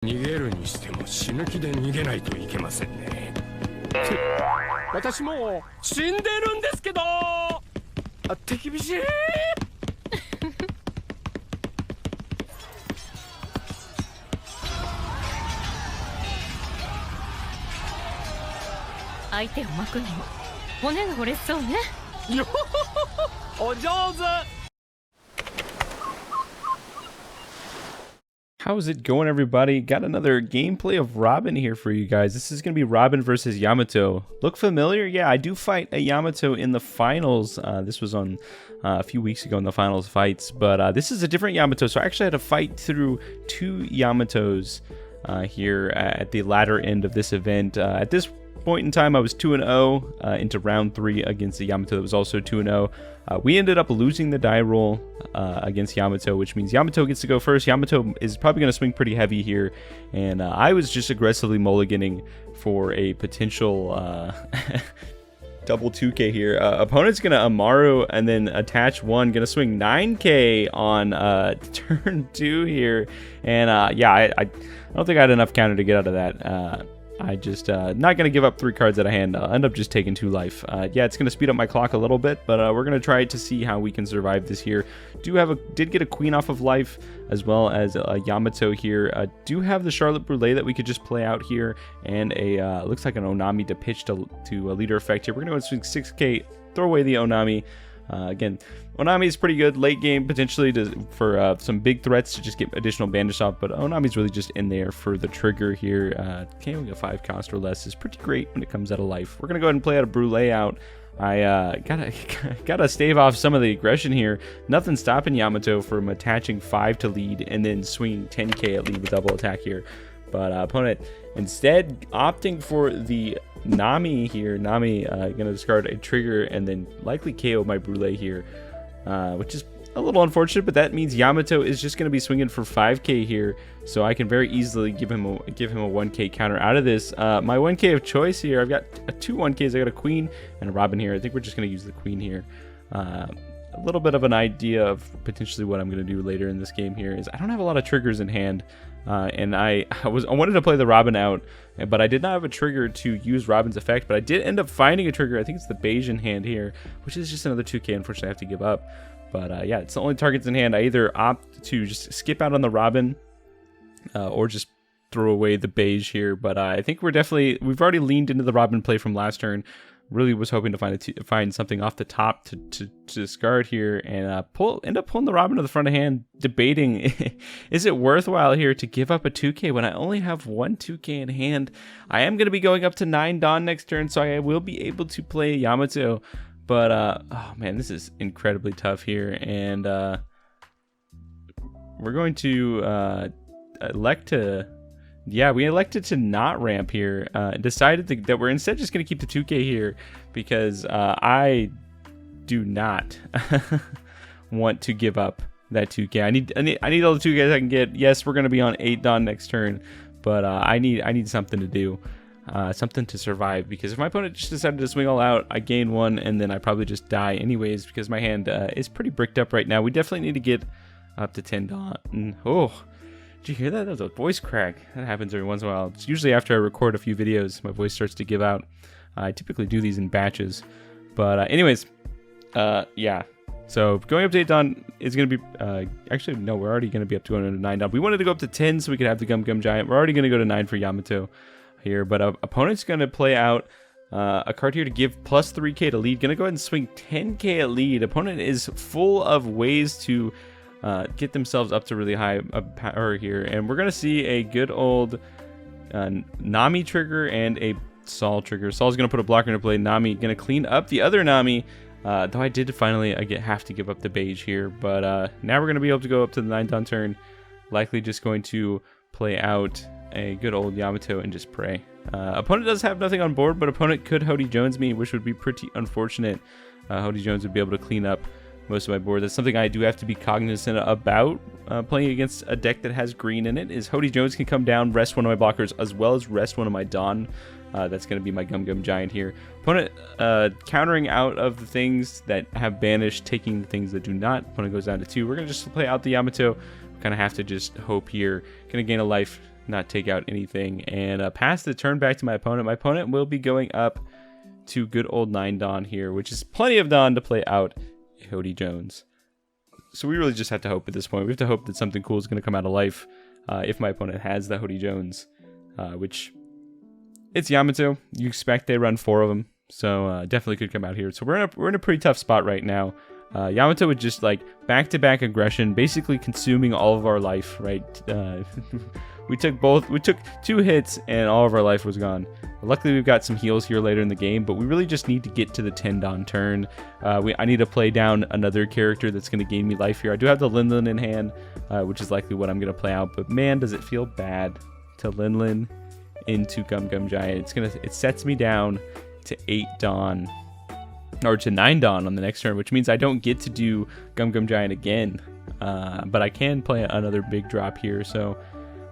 逃げるにしても死ぬ気で逃げないといけませんね。私もう死んでるんですけど。手厳しい。相手を巻くにも骨が折れそうね。よお上手。How's it going, everybody? Got another gameplay of Robin here for you guys. This is going to be Robin versus Yamato. Look familiar? Yeah, I do fight a Yamato in the finals. This was on a few weeks ago in the finals fights, but this is a different Yamato. So I actually had to fight through two Yamatos here at the latter end of this event. At this point in time, I was 2-0 into round 3 against the Yamato that was also 2-0. We ended up losing the die roll against Yamato, which means Yamato gets to go first. Yamato is probably going to swing pretty heavy here, and I was just aggressively mulliganing for a potential double 2K here. Opponent's going to Amaru and then attach 1, going to swing 9K on turn 2 here, and yeah, I don't think I had enough counter to get out of that. I just not going to give up 3 cards at a hand. I'll end up just taking 2 life. Yeah, it's going to speed up my clock a little bit, but we're going to try to see how we can survive this here. Did get a queen off of life, as well as a Yamato here. Do have the Charlotte Brûlée that we could just play out here, and a looks like an Onami to pitch to a leader effect here. We're going to go and swing 6K, throw away the Onami. Again, Onami is pretty good late game, potentially for some big threats to just get additional bandage off, but Onami's really just in there for the trigger here. Can't get 5 cost or less is pretty great when it comes out of life. We're gonna go ahead and play out a Brûlée out. I gotta stave off some of the aggression here. Nothing stopping Yamato from attaching 5 to lead and then swinging 10K at lead with double attack here. But opponent instead opting for the Nami here. Nami gonna discard a trigger and then likely KO my Brûlée here, which is a little unfortunate, but that means Yamato is just gonna be swinging for 5K here, so I can very easily give him a 1K counter out of this. My 1K of choice here, I've got 2 1Ks. I got a queen and a Robin here. I think we're just gonna use the queen here. A little bit of an idea of potentially what I'm going to do later in this game here is I don't have a lot of triggers in hand, and I wanted to play the Robin out, but I did not have a trigger to use Robin's effect, but I did end up finding a trigger. I think it's the beige in hand here, which is just another 2K. Unfortunately, I have to give up, but yeah, it's the only targets in hand. I either opt to just skip out on the Robin or just throw away the beige here, but I think we've already leaned into the Robin play from last turn. Really was hoping to find something off the top to discard here, and end up pulling the Robin to the front of hand, debating is it worthwhile here to give up a 2K when I only have 1 2K in hand. I am going to be going up to 9 Dawn next turn, so I will be able to play Yamato, but oh man, this is incredibly tough here, and we're going to elect to. Yeah, we elected to not ramp here. Decided that we're instead just going to keep the 2K here because I do not want to give up that 2K. I need all the 2Ks I can get. Yes, we're going to be on 8 Dawn next turn, but I need something to do, something to survive. Because if my opponent just decided to swing all out, I gain 1, and then I probably just die anyways because my hand is pretty bricked up right now. We definitely need to get up to 10 Dawn. Oh. Did you hear that? That was a voice crack. That happens every once in a while. It's usually after I record a few videos, my voice starts to give out. I typically do these in batches. But anyways, yeah. So going up to 8 Dawn is going to be... actually, no, we're already going to be up to 9 Dawn. We wanted to go up to 10 so we could have the Gum Gum Giant. We're already going to go to 9 for Yamato here. But opponent's going to play out a card here to give plus 3K to lead. Going to go ahead and swing 10K at lead. Opponent is full of ways to... get themselves up to really high power here, and we're gonna see a good old Nami trigger and a Sol trigger. Sol's gonna put a blocker into play. Nami gonna clean up the other Nami, though I did finally have to give up the beige here, but now we're gonna be able to go up to the 9 Dawn turn. Likely just going to play out a good old Yamato and just pray. Opponent does have nothing on board, but opponent could Hody Jones me, which would be pretty unfortunate. Hody Jones would be able to clean up most of my board. That's something I do have to be cognizant about playing against a deck that has green in it, is Hody Jones can come down, rest one of my blockers, as well as rest one of my Dawn. That's going to be my Gum Gum Giant here. Opponent countering out of the things that have banished, taking the things that do not. Opponent goes down to 2. We're going to just play out the Yamato. Kind of have to just hope here. Going to gain a life not take out anything, and pass the turn back to my opponent. My opponent will be going up to good old 9 Dawn here, which is plenty of Dawn to play out Hody Jones. So we really just have to hope at this point. We have to hope that something cool is going to come out of life if my opponent has the Hody Jones, which it's Yamato. You expect they run 4 of them, so definitely could come out here. So we're in a pretty tough spot right now. Yamato would just like back-to-back aggression, basically consuming all of our life, right? We took 2 hits and all of our life was gone. Luckily we've got some heals here later in the game, but we really just need to get to the 10 Dawn turn. I need to play down another character that's going to gain me life here. I do have the Linlin in hand, which is likely what I'm going to play out, but man, does it feel bad to Linlin into Gum Gum Giant. It sets me down to 8 Dawn, or to 9 Dawn on the next turn, which means I don't get to do Gum Gum Giant again, but I can play another big drop here. So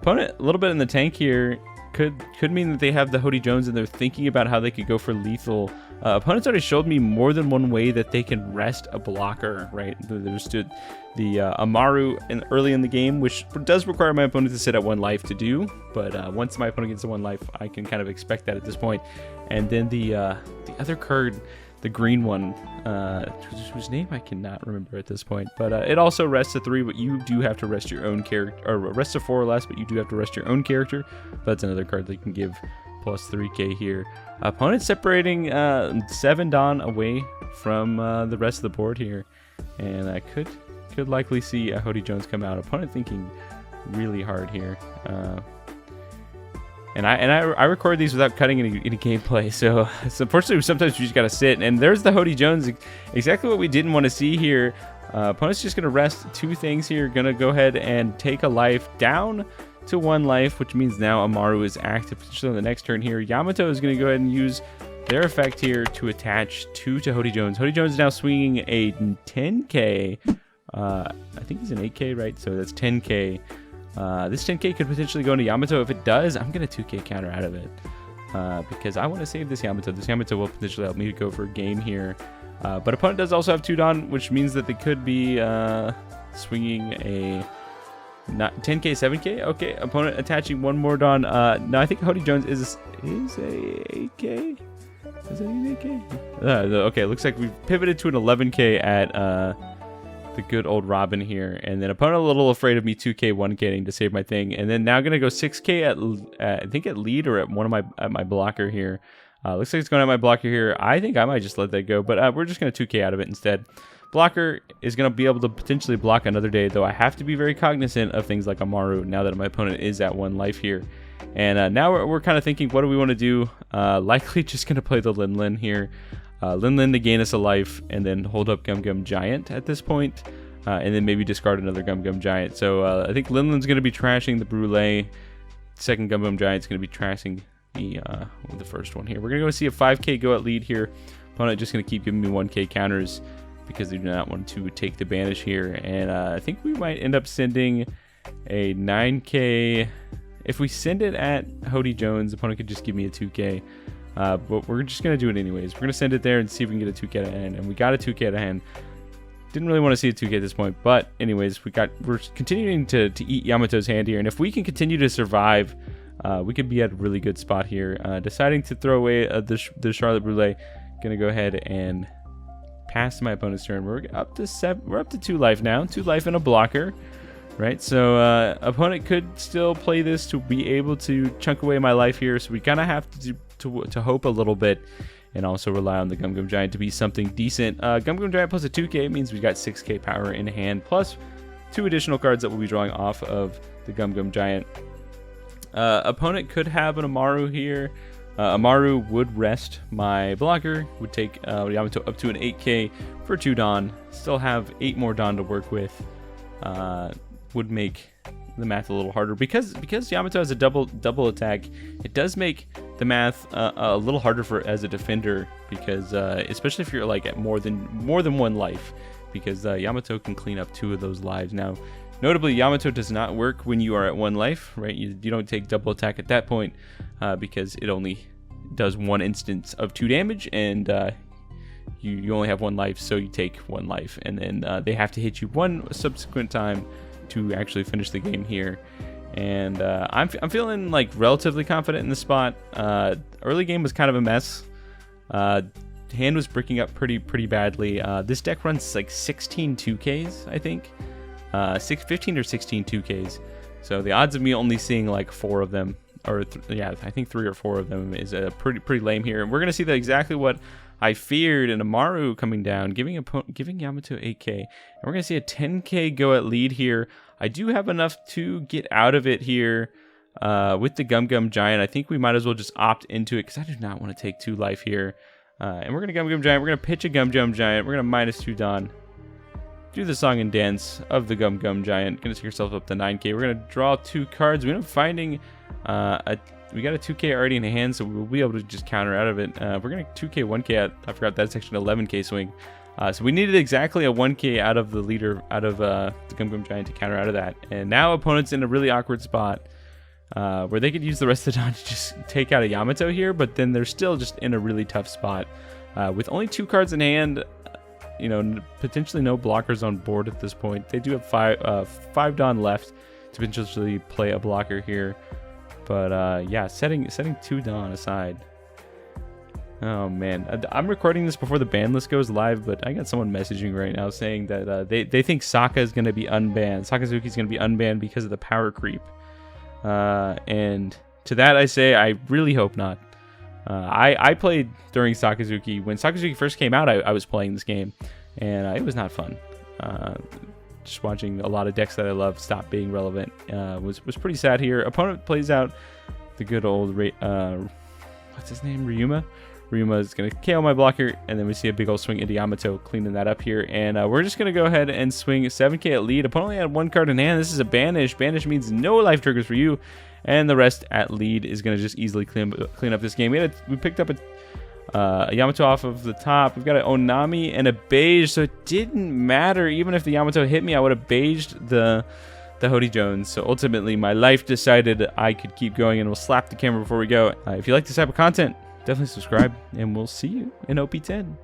opponent a little bit in the tank here could mean that they have the Hody Jones and they're thinking about how they could go for lethal. Opponents already showed me more than one way that they can rest a blocker, right? There's the Amaru early in the game, which does require my opponent to sit at 1 life to do, but once my opponent gets to 1 life, I can kind of expect that at this point. And then the other card, the green one, whose name I cannot remember at this point, but it also rests a 3, but you do have to rest your own character, or rests a 4 or less, but you do have to rest your own character. But that's another card that you can give plus 3k here. Opponent separating 7 Dawn away from the rest of the board here, and I could likely see a Hody Jones come out. Opponent thinking really hard here. And I record these without cutting any gameplay, so unfortunately sometimes you just gotta sit. And there's the Hody Jones, exactly what we didn't want to see here. Opponent's just gonna rest 2 things here, gonna go ahead and take a life down to 1 life, which means now Amaru is active potentially on the next turn here. Yamato is gonna go ahead and use their effect here to attach 2 to Hody Jones. Hody Jones is now swinging a 10k. I think he's an 8k, right? So that's 10k. This 10k could potentially go into Yamato. If it does, I'm going to 2k counter out of it because I want to save this Yamato. This Yamato will potentially help me to go for a game here. But opponent does also have 2 Dawn, which means that they could be swinging a 10k, 7k. Okay, opponent attaching 1 more Dawn. No, I think Hody Jones is a 8k. Is that an 8k? Okay, looks like we've pivoted to an 11k at the good old Robin here, and then opponent a little afraid of me 2k 1k'ing to save my thing, and then now gonna go 6k at I think at lead or at my blocker here. Looks like it's going at my blocker here. I think I might just let that go, but we're just gonna 2k out of it instead. Blocker is gonna be able to potentially block another day, though I have to be very cognizant of things like Amaru now that my opponent is at 1 life here. And now we're kind of thinking, what do we want to do? Likely just gonna play the Linlin here. Linlin to gain us a life, and then hold up Gum Gum Giant at this point, and then maybe discard another Gum Gum Giant. So I think Linlin's going to be trashing the Brûlée. Second Gum Gum Giant's going to be trashing the first one here. We're going to go see a 5k go at lead here. Opponent just going to keep giving me 1k counters because they do not want to take the banish here. And I think we might end up sending a 9k. If we send it at Hody Jones, opponent could just give me a 2k. But we're just going to do it anyways. We're going to send it there and see if we can get a 2k at hand. And we got a 2k at hand. Didn't really want to see a 2k at this point. But anyways, we're continuing to eat Yamato's hand here. And if we can continue to survive, we could be at a really good spot here. Deciding to throw away the Charlotte Brûlée. Going to go ahead and pass my opponent's turn. We're up to 2 life now. 2 life and a blocker. Right, so opponent could still play this to be able to chunk away my life here. So we kind of have to hope a little bit and also rely on the Gum Gum Giant to be something decent. Gum Gum Giant plus a 2k means we've got 6k power in hand, plus 2 additional cards that we'll be drawing off of the Gum Gum Giant. Opponent could have an Amaru here. Amaru would rest my blocker, would take Yamato up to an 8k for 2 Dawn. Still have 8 more Dawn to work with. Would make the math a little harder because Yamato has a double attack. It does make the math a little harder as a defender, because especially if you're like at more than 1 life, because Yamato can clean up 2 of those lives. Now, notably, Yamato does not work when you are at 1 life, right? You don't take double attack at that point because it only does 1 instance of 2 damage, and you only have 1 life, so you take 1 life, and then they have to hit you 1 subsequent time to actually finish the game here. And I'm feeling like relatively confident in the spot. Early game was kind of a mess. Hand was breaking up pretty badly. This deck runs like 16 2Ks, I think. 15 or 16 2Ks. So the odds of me only seeing like 4 of them, or yeah, I think 3 or 4 of them is pretty lame here. And we're gonna see that exactly what I feared in Amaru coming down, giving Yamato 8K. And we're gonna see a 10K go at lead here. I do have enough to get out of it here with the Gum Gum Giant. I think we might as well just opt into it because I do not want to take 2 life here. And we're gonna Gum Gum Giant. We're gonna pitch a Gum Gum Giant. We're gonna -2 Don. Do the song and dance of the Gum Gum Giant. Gonna take ourselves up to 9K. We're gonna draw 2 cards. We end up finding we got a 2K already in hand, so we'll be able to just counter out of it. We're gonna 2K 1K. I forgot that's actually an 11K swing. So we needed exactly a 1K out of the leader, out of the Gum Gum Giant to counter out of that. And now opponent's in a really awkward spot where they could use the rest of the time to just take out a Yamato here, but then they're still just in a really tough spot with only 2 cards in hand. You know, potentially no blockers on board at this point. They do have 5 Don left to potentially play a blocker here. But yeah, setting 2 Don aside. Oh man, I'm recording this before the ban list goes live, but I got someone messaging right now saying that they think Sokka is going to be unbanned. Sakazuki is going to be unbanned because of the power creep. And to that I say, I really hope not. I played during Sakazuki. When Sakazuki first came out, I was playing this game, and it was not fun. Just watching a lot of decks that I love stop being relevant was pretty sad here. Opponent plays out the good old, what's his name, Ryuma? Ryuma is going to KO my blocker, and then we see a big old swing into Yamato, cleaning that up here. And we're just going to go ahead and swing 7K at lead. Opponent only had 1 card in hand. This is a banish. Banish means no life triggers for you. And the rest at lead is going to just easily clean up this game. We picked up a Yamato off of the top. We've got an Onami and a beige, so it didn't matter. Even if the Yamato hit me, I would have beiged the Hody Jones. So ultimately, my life decided I could keep going, and we'll slap the camera before we go. If you like this type of content, definitely subscribe, and we'll see you in OP10.